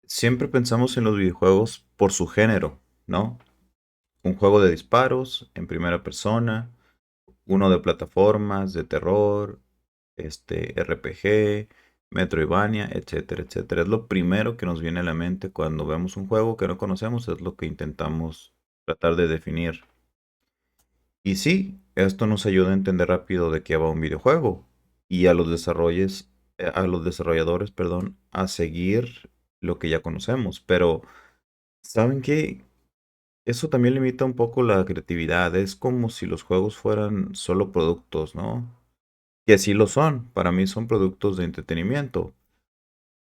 Siempre pensamos en los videojuegos por su género, ¿no? Un juego de disparos en primera persona, uno de plataformas, de terror, RPG, Metroidvania, etcétera, etcétera. Es lo primero que nos viene a la mente cuando vemos un juego que no conocemos, es lo que intentamos tratar de definir. Y sí, esto nos ayuda a entender rápido de qué va un videojuego y a a los desarrolladores, perdón, a seguir lo que ya conocemos, pero ¿saben qué? Eso también limita un poco la creatividad. Es como si los juegos fueran solo productos, ¿no? Que sí lo son. Para mí son productos de entretenimiento.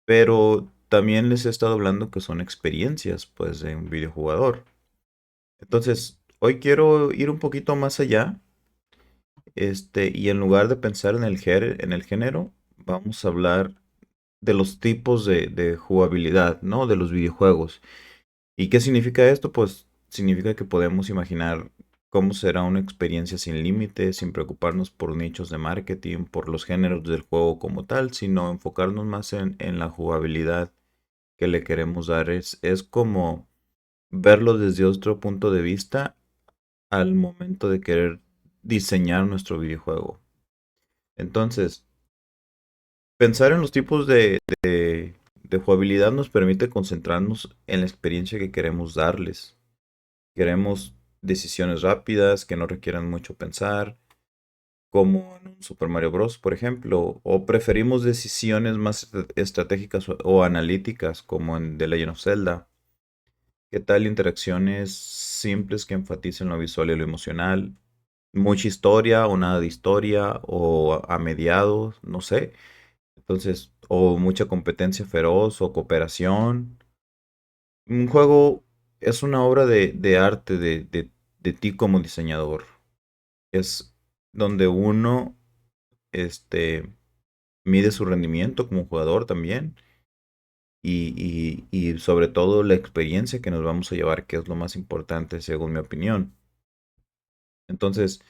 Pero también les he estado hablando que son experiencias, pues, de un videojugador. Entonces, hoy quiero ir un poquito más allá. Y en lugar de pensar en en el género, vamos a hablar de los tipos de jugabilidad, ¿no? De los videojuegos. ¿Y qué significa esto? Pues significa que podemos imaginar cómo será una experiencia sin límites, sin preocuparnos por nichos de marketing, por los géneros del juego como tal, sino enfocarnos más en la jugabilidad que le queremos dar. Es como verlo desde otro punto de vista al momento de querer diseñar nuestro videojuego. Entonces, pensar en los tipos de jugabilidad nos permite concentrarnos en la experiencia que queremos darles. Queremos decisiones rápidas que no requieran mucho pensar, como en un Super Mario Bros., por ejemplo, o preferimos decisiones más estratégicas o analíticas, como en The Legend of Zelda. ¿Qué tal interacciones simples que enfaticen lo visual y lo emocional? Mucha historia o nada de historia, o a mediados, no sé. Entonces, o mucha competencia feroz o cooperación. Un juego es una obra de arte de ti como diseñador. Es donde uno este, mide su rendimiento como jugador también y sobre todo la experiencia que nos vamos a llevar, que es lo más importante según mi opinión. Entonces,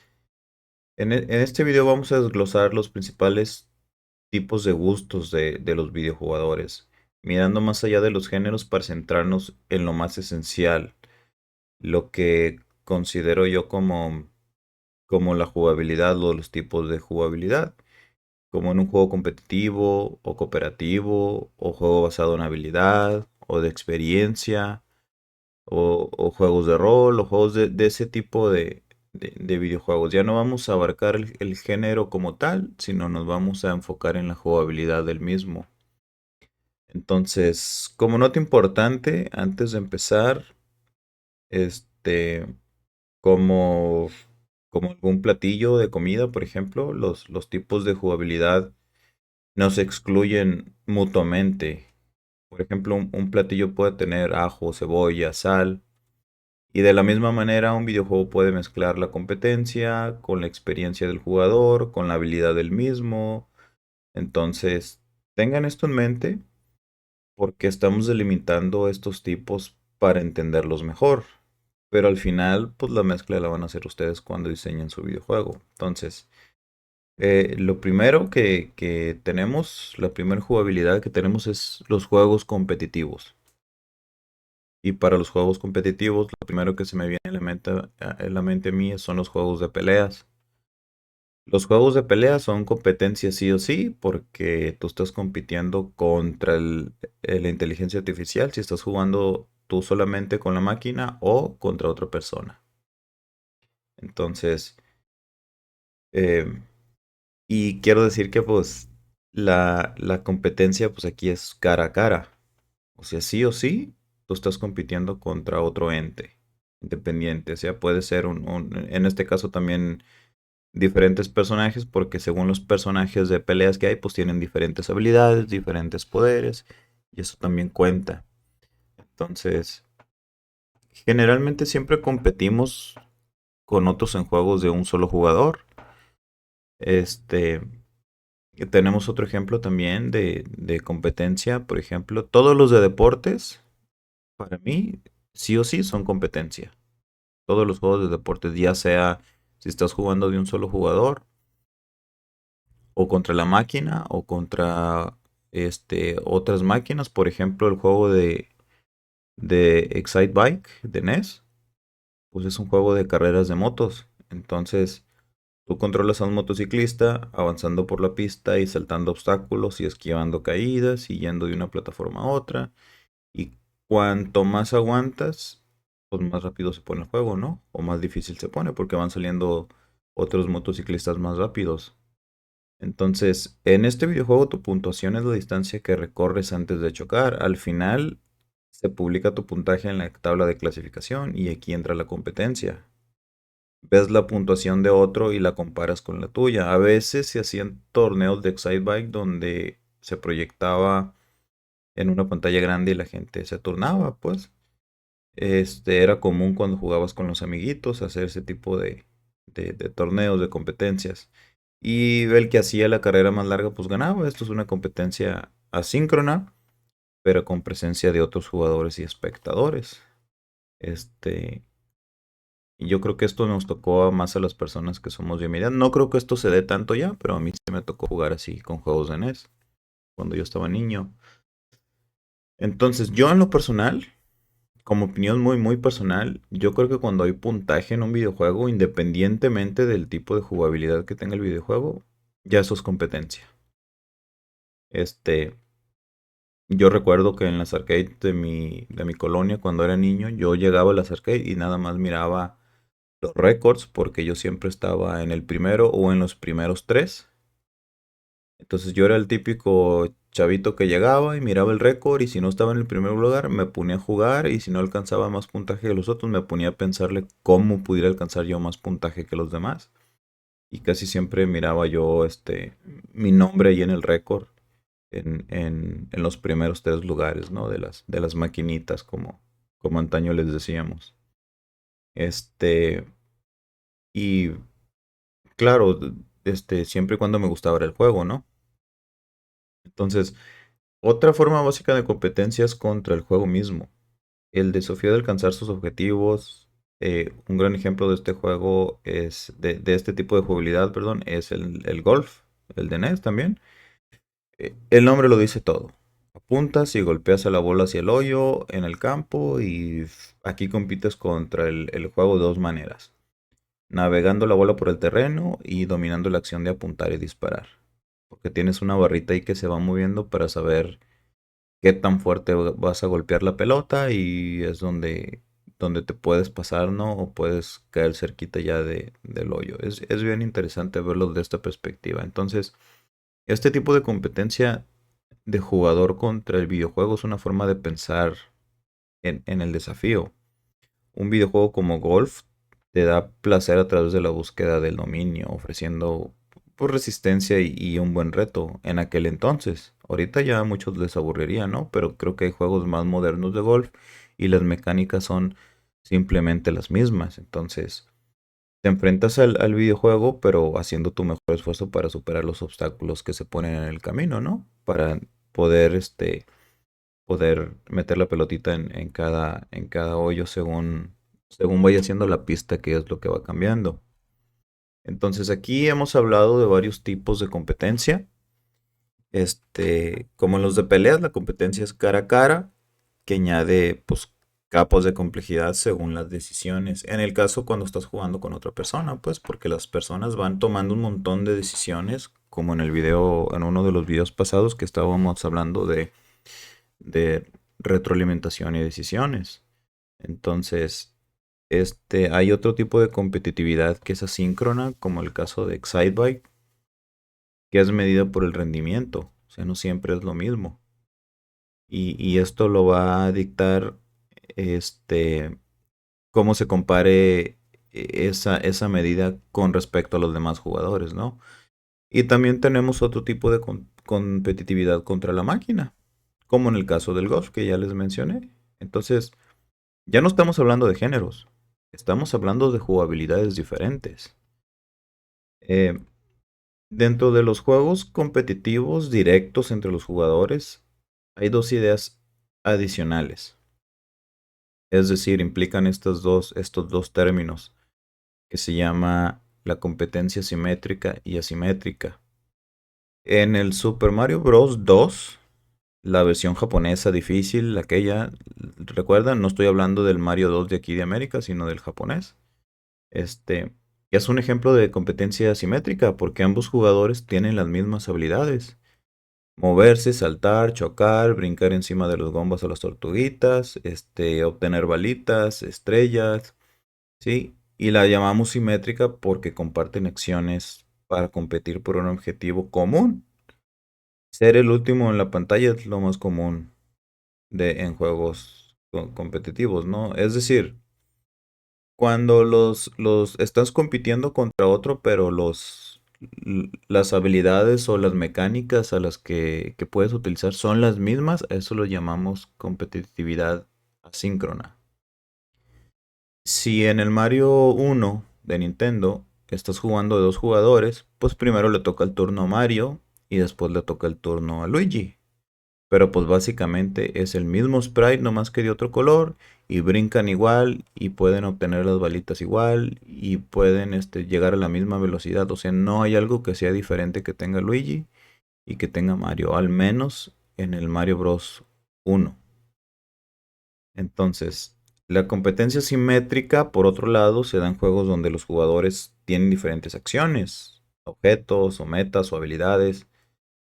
en este video vamos a desglosar los principales tipos de gustos de los videojugadores, mirando más allá de los géneros para centrarnos en lo más esencial, lo que considero yo como la jugabilidad o los tipos de jugabilidad, como en un juego competitivo o cooperativo, o juego basado en habilidad o de experiencia, o juegos de rol, o juegos de ese tipo de videojuegos. Ya no vamos a abarcar el género como tal, sino nos vamos a enfocar en la jugabilidad del mismo. Entonces, como nota importante, antes de empezar, este, como, como algún platillo de comida, por ejemplo, los tipos de jugabilidad no se excluyen mutuamente. Por ejemplo, un platillo puede tener ajo, cebolla, sal. Y de la misma manera, un videojuego puede mezclar la competencia con la experiencia del jugador, con la habilidad del mismo. Entonces, tengan esto en mente porque estamos delimitando estos tipos para entenderlos mejor. Pero al final, pues la mezcla la van a hacer ustedes cuando diseñen su videojuego. Entonces, lo primero que tenemos, la primera jugabilidad que tenemos es los juegos competitivos. Y para los juegos competitivos, lo primero que se me viene en la mente a mí son los juegos de peleas. Los juegos de peleas son competencia sí o sí, porque tú estás compitiendo contra la inteligencia artificial, si estás jugando tú solamente con la máquina o contra otra persona. Entonces, eh, y quiero decir que pues la competencia pues aquí es cara a cara. O sí, tú estás compitiendo contra otro ente independiente. O sea, puede ser en este caso también diferentes personajes, porque según los personajes de peleas que hay, pues tienen diferentes habilidades, diferentes poderes, y eso también cuenta. Entonces, generalmente siempre competimos con otros en juegos de un solo jugador. Este, tenemos otro ejemplo también de competencia, por ejemplo, todos los de deportes, para mí, sí o sí son competencia. Todos los juegos de deportes, ya sea si estás jugando de un solo jugador, o contra la máquina, o contra otras máquinas, por ejemplo, el juego de Excite Bike de NES, pues es un juego de carreras de motos. Entonces, tú controlas a un motociclista avanzando por la pista y saltando obstáculos y esquivando caídas y yendo de una plataforma a otra. Y cuanto más aguantas, pues más rápido se pone el juego, ¿no? O más difícil se pone porque van saliendo otros motociclistas más rápidos. Entonces, en este videojuego tu puntuación es la distancia que recorres antes de chocar. Al final se publica tu puntaje en la tabla de clasificación y aquí entra la competencia. Ves la puntuación de otro y la comparas con la tuya. A veces se hacían torneos de Excitebike donde se proyectaba en una pantalla grande y la gente se turnaba, pues. Era común cuando jugabas con los amiguitos hacer ese tipo de torneos, de competencias. Y el que hacía la carrera más larga, pues ganaba. Esto es una competencia asíncrona, pero con presencia de otros jugadores y espectadores. Este, y yo creo que esto nos tocó más a las personas que somos de mi edad. No creo que esto se dé tanto ya, pero a mí sí me tocó jugar así con juegos de NES cuando yo estaba niño. Entonces, yo en lo personal, como opinión muy, muy personal, yo creo que cuando hay puntaje en un videojuego, independientemente del tipo de jugabilidad que tenga el videojuego, ya eso es competencia. Este, yo recuerdo que en las arcades de mi colonia, cuando era niño, yo llegaba a las arcades y nada más miraba los récords, porque yo siempre estaba en el primero o en los primeros tres. Entonces yo era el típico chavito que llegaba y miraba el récord y si no estaba en el primer lugar me ponía a jugar y si no alcanzaba más puntaje que los otros me ponía a pensarle cómo pudiera alcanzar yo más puntaje que los demás. Y casi siempre miraba yo mi nombre ahí en el récord en los primeros tres lugares, ¿no? De las maquinitas como antaño les decíamos. Este, y claro, siempre y cuando me gustaba el juego, ¿no? Entonces, otra forma básica de competencia es contra el juego mismo. El desafío de alcanzar sus objetivos. Un gran ejemplo de este juego de este tipo de jugabilidad, perdón, es el golf, el de NES también. El nombre lo dice todo. Apuntas y golpeas a la bola hacia el hoyo en el campo y aquí compites contra el juego de dos maneras. Navegando la bola por el terreno y dominando la acción de apuntar y disparar. Porque tienes una barrita ahí que se va moviendo para saber qué tan fuerte vas a golpear la pelota y es donde te puedes pasar, ¿no? O puedes caer cerquita ya del hoyo. Es bien interesante verlo de esta perspectiva. Entonces, este tipo de competencia de jugador contra el videojuego es una forma de pensar en el desafío. Un videojuego como Golf te da placer a través de la búsqueda del dominio, ofreciendo pues, resistencia y un buen reto en aquel entonces. Ahorita ya a muchos les aburriría, ¿no? Pero creo que hay juegos más modernos de golf y las mecánicas son simplemente las mismas. Entonces, te enfrentas al videojuego, pero haciendo tu mejor esfuerzo para superar los obstáculos que se ponen en el camino, ¿no? Para poder poder meter la pelotita en cada hoyo según vaya haciendo la pista, que es lo que va cambiando. Entonces aquí hemos hablado de varios tipos de competencia. Como en los de peleas, la competencia es cara a cara, que añade pues capas de complejidad según las decisiones. En el caso cuando estás jugando con otra persona, pues porque las personas van tomando un montón de decisiones, como en el video, en uno de los videos pasados que estábamos hablando de retroalimentación y decisiones. Entonces, hay otro tipo de competitividad que es asíncrona, como el caso de Excitebike, que es medida por el rendimiento. O sea, no siempre es lo mismo. Y esto lo va a dictar este, cómo se compare esa medida con respecto a los demás jugadores, ¿no? Y también tenemos otro tipo de competitividad contra la máquina, como en el caso del golf que ya les mencioné. Entonces, ya no estamos hablando de géneros, estamos hablando de jugabilidades diferentes. Eh, Dentro de los juegos competitivos directos entre los jugadores, hay dos ideas adicionales. Es decir, implican estos dos términos que se llama la competencia simétrica y asimétrica. En el Super Mario Bros. 2 la versión japonesa difícil, aquella, recuerda, no estoy hablando del Mario 2 de aquí de América, sino del japonés. Este, es un ejemplo de competencia asimétrica porque ambos jugadores tienen las mismas habilidades. Moverse, saltar, chocar, brincar encima de los gombas o las tortuguitas, obtener balitas, estrellas, ¿sí? Y la llamamos simétrica porque comparten acciones para competir por un objetivo común. Ser el último en la pantalla es lo más común en juegos competitivos, ¿no? Es decir, cuando los estás compitiendo contra otro, pero las habilidades o las mecánicas a las que puedes utilizar son las mismas, a eso lo llamamos competitividad asíncrona. Si en el Mario 1 de Nintendo estás jugando de dos jugadores, pues primero le toca el turno a Mario y después le toca el turno a Luigi. Pero pues básicamente es el mismo sprite, no más que de otro color, y brincan igual, y pueden obtener las balitas igual, y pueden llegar a la misma velocidad. O sea, no hay algo que sea diferente que tenga Luigi y que tenga Mario, al menos en el Mario Bros. 1. Entonces, la competencia simétrica, por otro lado, se da en juegos donde los jugadores tienen diferentes acciones, objetos, o metas, o habilidades,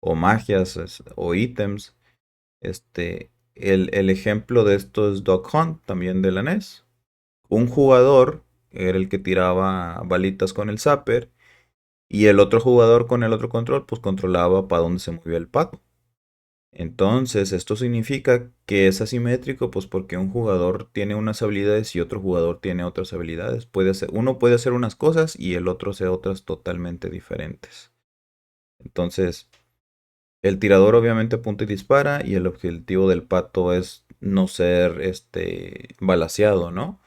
o magias, o ítems. El ejemplo de esto es Dog Hunt, también de la NES. Un jugador era el que tiraba balitas con el zapper y el otro jugador con el otro control pues controlaba para dónde se movía el pato. Entonces, esto significa que es asimétrico, pues porque un jugador tiene unas habilidades y otro jugador tiene otras habilidades. Uno puede hacer unas cosas y el otro hace otras totalmente diferentes. Entonces, el tirador obviamente apunta y dispara y el objetivo del pato es no ser balaceado, ¿no?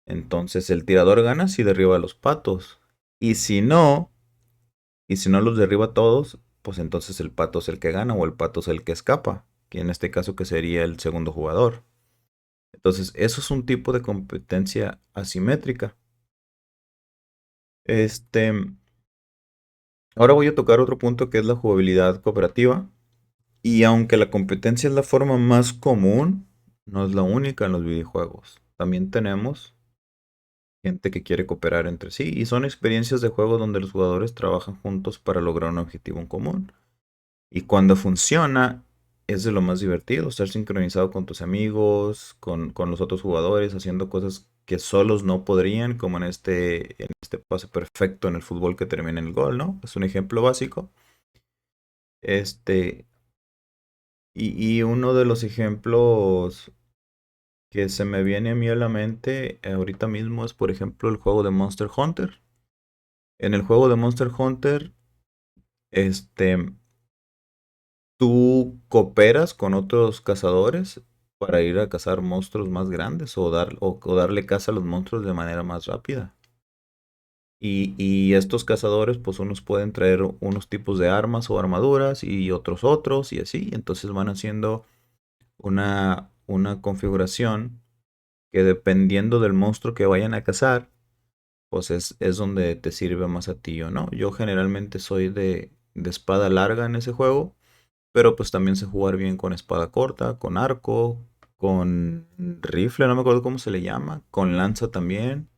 Entonces el tirador gana si derriba a los patos. Y si no, y si no los derriba a todos, pues entonces el pato es el que gana o el pato es el que escapa, que en este caso que sería el segundo jugador. Entonces, eso es un tipo de competencia asimétrica. Este, ahora voy a tocar otro punto que es la jugabilidad cooperativa. Y aunque la competencia es la forma más común, no es la única en los videojuegos. También tenemos gente que quiere cooperar entre sí y son experiencias de juego donde los jugadores trabajan juntos para lograr un objetivo en común. Y cuando funciona, es de lo más divertido, estar sincronizado con tus amigos, con los otros jugadores, haciendo cosas que solos no podrían, como en este pase perfecto en el fútbol que termina en el gol, ¿no? Es un ejemplo básico. Este, y uno de los ejemplos que se me viene a mí a la mente ahorita mismo es, por ejemplo, el juego de Monster Hunter. En el juego de Monster Hunter, este, tú cooperas con otros cazadores para ir a cazar monstruos más grandes o darle caza a los monstruos de manera más rápida. Y estos cazadores, pues unos pueden traer unos tipos de armas o armaduras y otros y así. Entonces van haciendo una configuración que dependiendo del monstruo que vayan a cazar, pues es donde te sirve más a ti o no. Yo generalmente soy de espada larga en ese juego, pero pues también sé jugar bien con espada corta, con arco, con rifle, no me acuerdo cómo se le llama, con lanza también,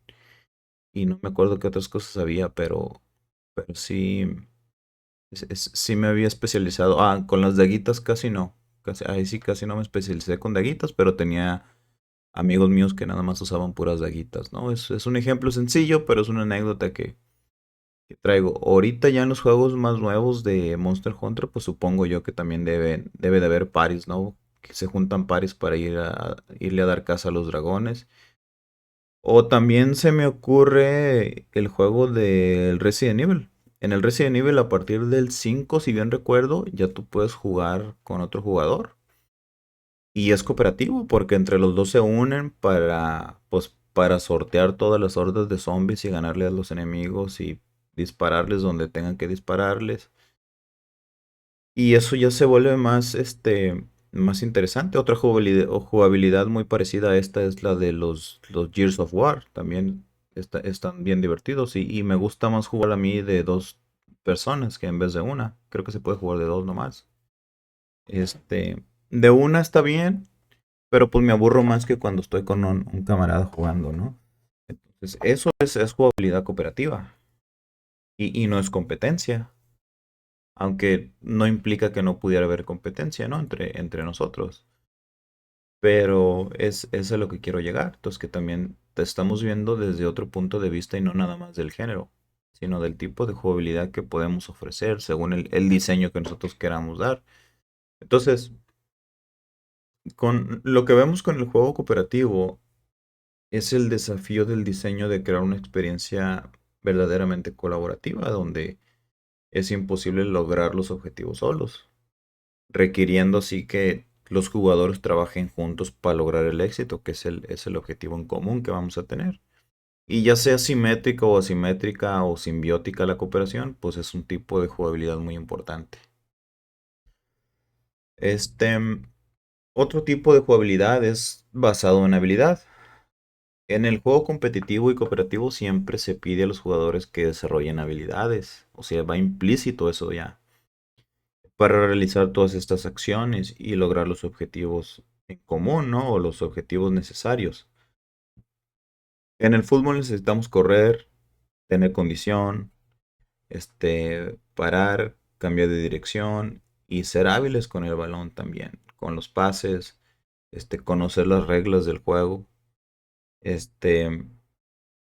y no me acuerdo qué otras cosas había, pero sí, sí me había especializado. Ah, con las daguitas casi no. Ahí sí casi no me especialicé con daguitas, pero tenía amigos míos que nada más usaban puras daguitas, ¿no? Es un ejemplo sencillo, pero es una anécdota que traigo. Ahorita ya en los juegos más nuevos de Monster Hunter, pues supongo yo que también debe de haber paris, ¿no? Que se juntan paris para irle a dar caza a los dragones. O también se me ocurre el juego del Resident Evil. En el Resident Evil, a partir del 5 si bien recuerdo, ya tú puedes jugar con otro jugador. Y es cooperativo porque entre los dos se unen pues, para sortear todas las hordas de zombies y ganarle a los enemigos y dispararles donde tengan que dispararles. Y eso ya se vuelve más interesante. Otra jugabilidad muy parecida a esta es la de los Gears of War. También están bien divertidos y me gusta más jugar a mí de dos personas que en vez de una. Creo que se puede jugar de dos nomás. De una está bien, pero pues me aburro más que cuando estoy con un camarada jugando, ¿no? Entonces, eso es jugabilidad cooperativa y no es competencia, aunque no implica que no pudiera haber competencia, ¿no? Entre nosotros. Pero es a lo que quiero llegar. Entonces, que también te estamos viendo desde otro punto de vista y no nada más del género, sino del tipo de jugabilidad que podemos ofrecer según el diseño que nosotros queramos dar. Entonces, con lo que vemos con el juego cooperativo es el desafío del diseño de crear una experiencia verdaderamente colaborativa, donde es imposible lograr los objetivos solos, requiriendo así que los jugadores trabajen juntos para lograr el éxito, que es el objetivo en común que vamos a tener. Y ya sea simétrica o asimétrica o simbiótica la cooperación, pues es un tipo de jugabilidad muy importante. Este, otro tipo de jugabilidad es basado en habilidad. En el juego competitivo y cooperativo siempre se pide a los jugadores que desarrollen habilidades, o sea, va implícito eso ya, para realizar todas estas acciones y lograr los objetivos en común, ¿no? O los objetivos necesarios. En el fútbol necesitamos correr, tener condición, parar, cambiar de dirección y ser hábiles con el balón también, con los pases, conocer las reglas del juego, este,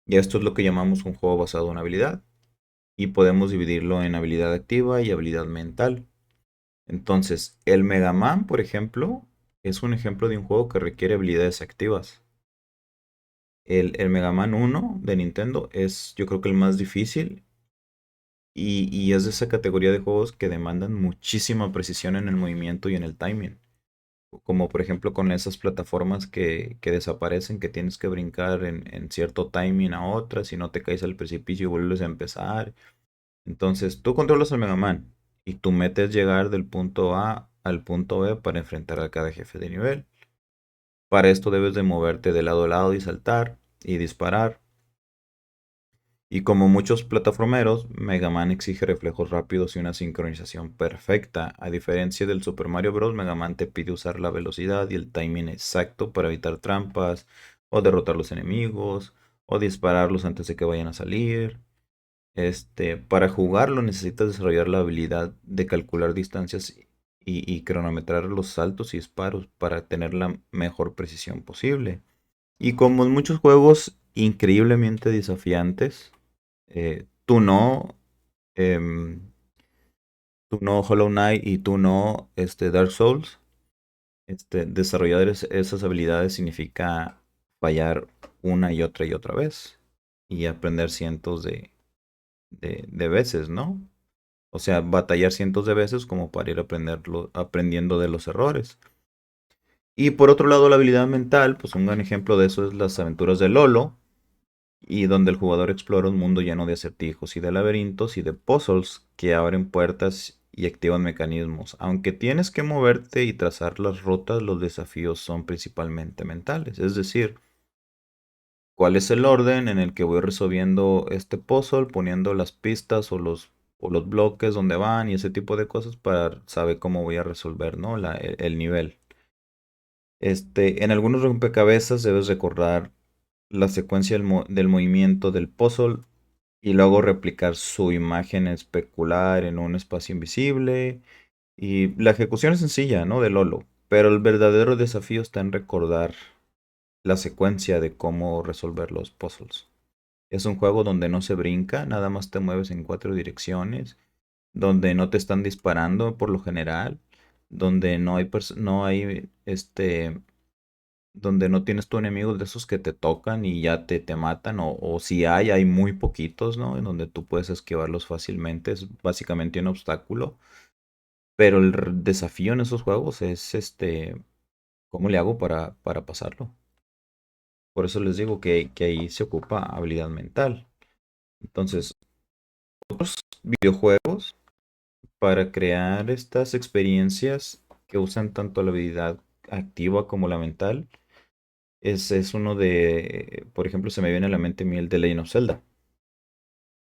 y esto es lo que llamamos un juego basado en habilidad. Y podemos dividirlo en habilidad activa y habilidad mental. Entonces, el Mega Man, por ejemplo, es un ejemplo de un juego que requiere habilidades activas. El Mega Man 1 de Nintendo es yo creo que el más difícil y es de esa categoría de juegos que demandan muchísima precisión en el movimiento y en el timing. Como por ejemplo con esas plataformas que desaparecen, que tienes que brincar en cierto timing a otras, si no te caes al precipicio y vuelves a empezar. Entonces, tú controlas al Mega Man y tu meta es llegar del punto A al punto B para enfrentar a cada jefe de nivel. Para esto debes de moverte de lado a lado y saltar y disparar. Y como muchos plataformeros, Mega Man exige reflejos rápidos y una sincronización perfecta. A diferencia del Super Mario Bros., Mega Man te pide usar la velocidad y el timing exacto para evitar trampas, o derrotar los enemigos, o dispararlos antes de que vayan a salir. Para jugarlo necesitas desarrollar la habilidad de calcular distancias y cronometrar los saltos y disparos para tener la mejor precisión posible. Y como en muchos juegos increíblemente desafiantes, tú no, em, tú no Hollow Knight y tú no Dark Souls, desarrollar esas habilidades significa fallar una y otra vez y aprender cientos de veces, ¿no? O sea, batallar cientos de veces como para ir aprendiendo de los errores. Y por otro lado, la habilidad mental, pues un gran ejemplo de eso es las aventuras de Lolo, y donde el jugador explora un mundo lleno de acertijos y de laberintos y de puzzles que abren puertas y activan mecanismos. Aunque tienes que moverte y trazar las rutas, los desafíos son principalmente mentales. Es decir, cuál es el orden en el que voy resolviendo este puzzle, poniendo las pistas o los bloques donde van y ese tipo de cosas para saber cómo voy a resolver, ¿no? El nivel. En algunos rompecabezas debes recordar la secuencia del movimiento del puzzle y luego replicar su imagen especular en un espacio invisible. Y la ejecución es sencilla, ¿no? De Lolo. Pero el verdadero desafío está en recordar la secuencia de cómo resolver los puzzles. Es un juego donde no se brinca, nada más te mueves en cuatro direcciones, donde no te están disparando por lo general, donde no hay donde no tienes tu enemigos de esos que te tocan y ya te matan, o si hay muy poquitos, ¿no? En donde tú puedes esquivarlos fácilmente, es básicamente un obstáculo. Pero el desafío en esos juegos es ¿cómo le hago para pasarlo? Por eso les digo que ahí se ocupa habilidad mental. Entonces, videojuegos para crear estas experiencias que usan tanto la habilidad activa como la mental. Es uno por ejemplo, se me viene a la mente a mí el de Legend of Zelda.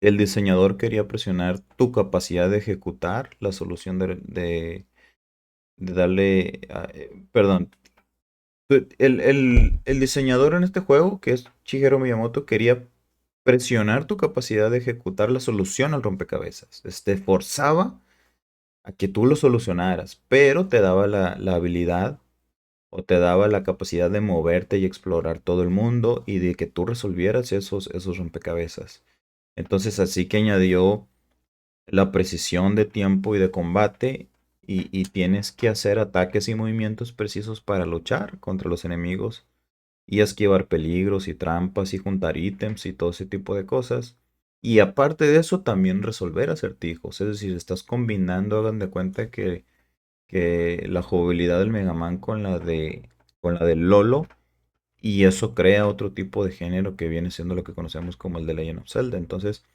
El diseñador quería presionar tu capacidad de ejecutar la solución de darle, perdón, el diseñador en este juego, que es Shigeru Miyamoto, quería presionar tu capacidad de ejecutar la solución al rompecabezas. Te forzaba a que tú lo solucionaras, pero te daba la habilidad o te daba la capacidad de moverte y explorar todo el mundo y de que tú resolvieras esos rompecabezas. Entonces así que añadió la precisión de tiempo y de combate y tienes que hacer ataques y movimientos precisos para luchar contra los enemigos y esquivar peligros y trampas y juntar ítems y todo ese tipo de cosas. Y aparte de eso, también resolver acertijos. Es decir, estás combinando, hagan de cuenta que la jugabilidad del Mega Man con la del Lolo. Y eso crea otro tipo de género que viene siendo lo que conocemos como el de Legend of Zelda. Entonces,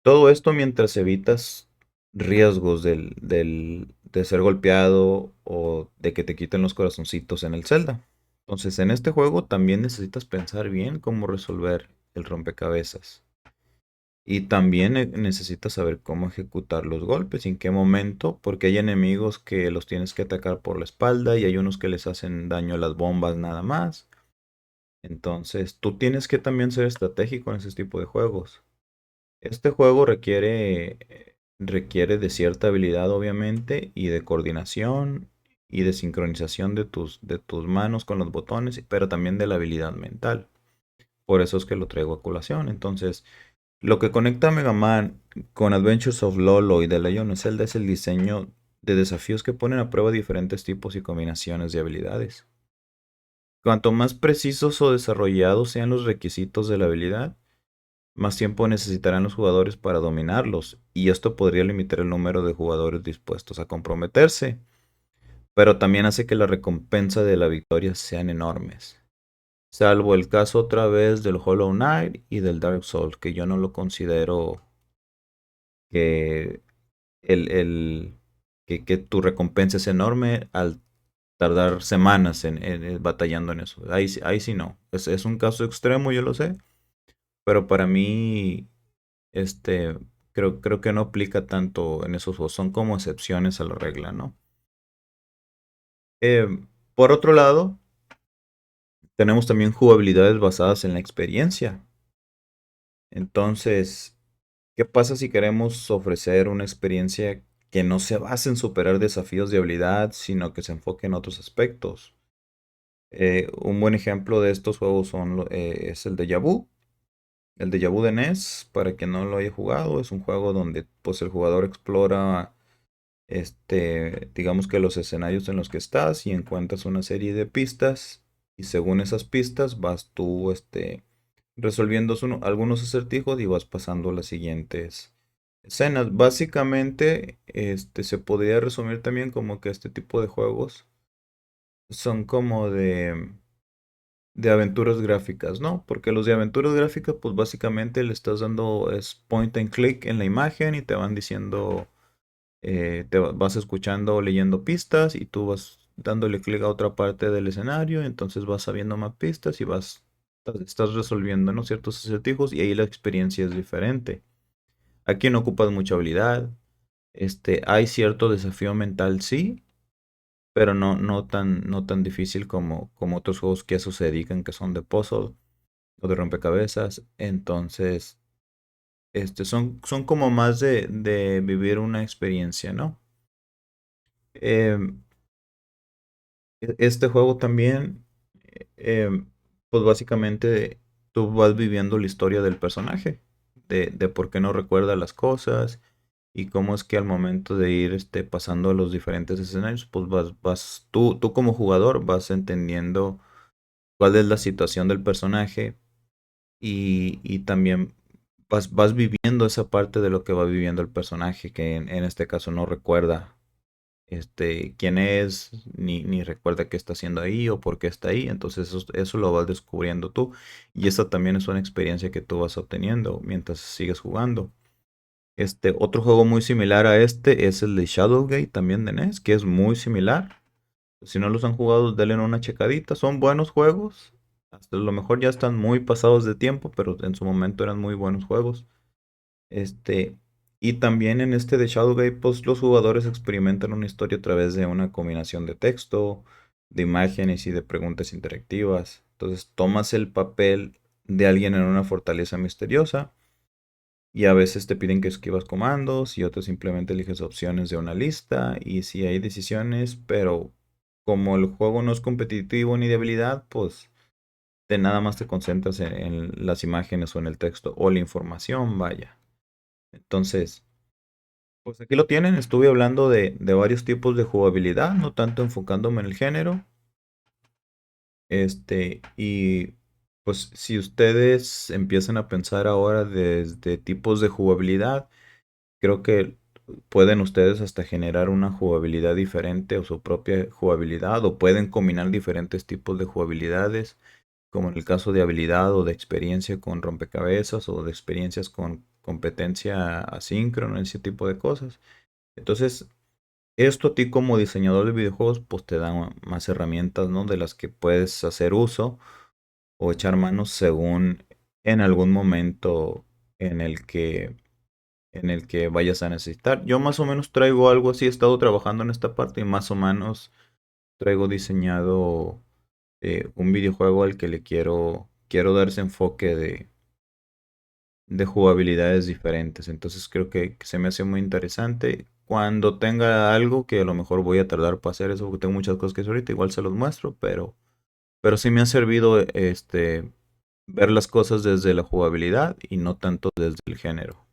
todo esto mientras evitas riesgos de ser golpeado o de que te quiten los corazoncitos en el Zelda. Entonces, en este juego también necesitas pensar bien cómo resolver el rompecabezas. Y también necesitas saber cómo ejecutar los golpes y en qué momento, porque hay enemigos que los tienes que atacar por la espalda y hay unos que les hacen daño a las bombas nada más. Entonces, tú tienes que también ser estratégico en ese tipo de juegos. Este juego requiere de cierta habilidad, obviamente, y de coordinación y de sincronización de tus manos con los botones, pero también de la habilidad mental. Por eso es que lo traigo a colación. Entonces, lo que conecta a Mega Man con Adventures of Lolo y The Legend of Zelda es el diseño de desafíos que ponen a prueba diferentes tipos y combinaciones de habilidades. Cuanto más precisos o desarrollados sean los requisitos de la habilidad, más tiempo necesitarán los jugadores para dominarlos, y esto podría limitar el número de jugadores dispuestos a comprometerse, pero también hace que la recompensa de la victoria sean enormes. Salvo el caso otra vez del Hollow Knight y del Dark Souls, que yo no lo considero que, que tu recompensa es enorme al tardar semanas en batallando en eso. Ahí sí no. Es un caso extremo, yo lo sé, pero para mí este, creo que no aplica tanto en esos juegos, son como excepciones a la regla, ¿no? Eh, por otro lado, tenemos también jugabilidades basadas en la experiencia. Entonces, ¿qué pasa si queremos ofrecer una experiencia que no se base en superar desafíos de habilidad, sino que se enfoque en otros aspectos? Un buen ejemplo de estos juegos es el de Vu. El de Vu de NES, para quien no lo haya jugado, es un juego donde pues, el jugador explora digamos que los escenarios en los que estás y encuentras una serie de pistas y según esas pistas vas tú, resolviendo algunos acertijos y vas pasando las siguientes escenas. Básicamente, se podría resumir también como que este tipo de juegos son como de aventuras gráficas, ¿no? Porque los de aventuras gráficas, pues básicamente le estás dando es point and click en la imagen y te van diciendo vas escuchando o leyendo pistas y tú vas dándole clic a otra parte del escenario, entonces vas sabiendo más pistas y estás resolviendo, ¿no? Ciertos acertijos y ahí la experiencia es diferente. Aquí no ocupas mucha habilidad, hay cierto desafío mental, sí, pero no tan difícil como otros juegos que a eso se dedican, que son de puzzle o de rompecabezas. Entonces, son como más de vivir una experiencia, ¿no? Em, Este juego también, pues básicamente tú vas viviendo la historia del personaje, de por qué no recuerda las cosas y cómo es que al momento de ir pasando a los diferentes escenarios, pues tú como jugador vas entendiendo cuál es la situación del personaje y también vas viviendo esa parte de lo que va viviendo el personaje, que en este caso no recuerda quién es, ni recuerda qué está haciendo ahí o por qué está ahí. Entonces eso lo vas descubriendo tú. Y esta también es una experiencia que tú vas obteniendo mientras sigues jugando. Otro juego muy similar a este es el de Shadowgate, también de NES, que es muy similar. Si no los han jugado, denle una checadita. Son buenos juegos. Hasta lo mejor ya están muy pasados de tiempo, pero en su momento eran muy buenos juegos. Este, Y también en este de Shadowgate, pues los jugadores experimentan una historia a través de una combinación de texto, de imágenes y de preguntas interactivas. Entonces tomas el papel de alguien en una fortaleza misteriosa y a veces te piden que esquivas comandos y otros simplemente eliges opciones de una lista y si hay decisiones, pero como el juego no es competitivo ni de habilidad, pues de nada más te concentras en las imágenes o en el texto o la información, vaya. Entonces, pues aquí lo tienen, estuve hablando de varios tipos de jugabilidad, no tanto enfocándome en el género. Y pues si ustedes empiezan a pensar ahora desde tipos de jugabilidad, creo que pueden ustedes hasta generar una jugabilidad diferente o su propia jugabilidad o pueden combinar diferentes tipos de jugabilidades, como en el caso de habilidad o de experiencia con rompecabezas o de experiencias con competencia asíncrona, ese tipo de cosas. Entonces, esto a ti como diseñador de videojuegos, pues te da más herramientas, ¿no? De las que puedes hacer uso o echar manos según en algún momento en el que en el que vayas a necesitar. Yo más o menos traigo algo así, he estado trabajando en esta parte y más o menos traigo diseñado un videojuego al que le quiero dar ese enfoque de jugabilidades diferentes. Entonces creo que se me hace muy interesante. Cuando tenga algo que a lo mejor voy a tardar para hacer eso, porque tengo muchas cosas que hacer ahorita, igual se los muestro, pero sí me ha servido ver las cosas desde la jugabilidad y no tanto desde el género.